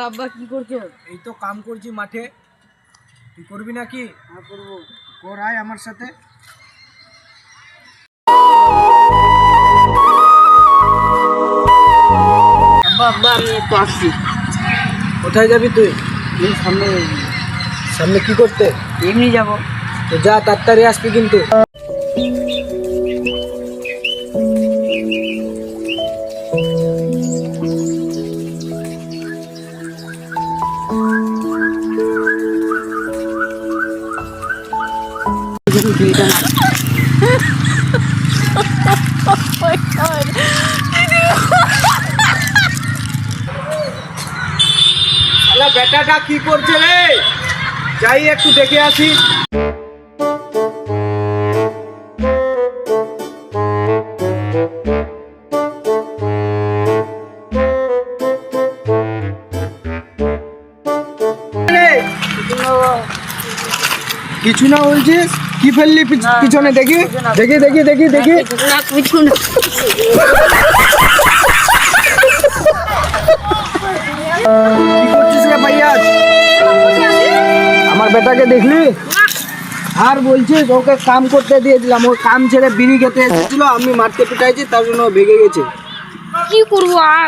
আব্বা কি করছো? এই তো কাম করছি মাঠে। তুই করবি নাকি? হ্যাঁ করবো। কর, আয় আমার সাথে। আব্বা আব্বা আমি একটু আসছি। কোথায় যাবি তুই? এই সামনে সামনে কি করতে? এমনি যাবো। তো যা, তাড়াতাড়ি আসবি কিন্তু। শালা বেটাটা কি করছে রে? যাই একটু দেখে আসি। কিছু না বলছিস? কি ফেললি পিছনে? দেখি দেখি দেখি দেখি দেখি। না কিছু না। কি করছিস রে ভাইয়া? আমার বেটাকে দেখলি? আর বলছিস ওকে কাম করতে দিয়েছিলাম, ওর কাম ছেড়ে বিড়ি খেতে এসেছিল, আমি মারতে পিটাইছি, তার জন্য ও ভেগে গেছে। কি করবো আর?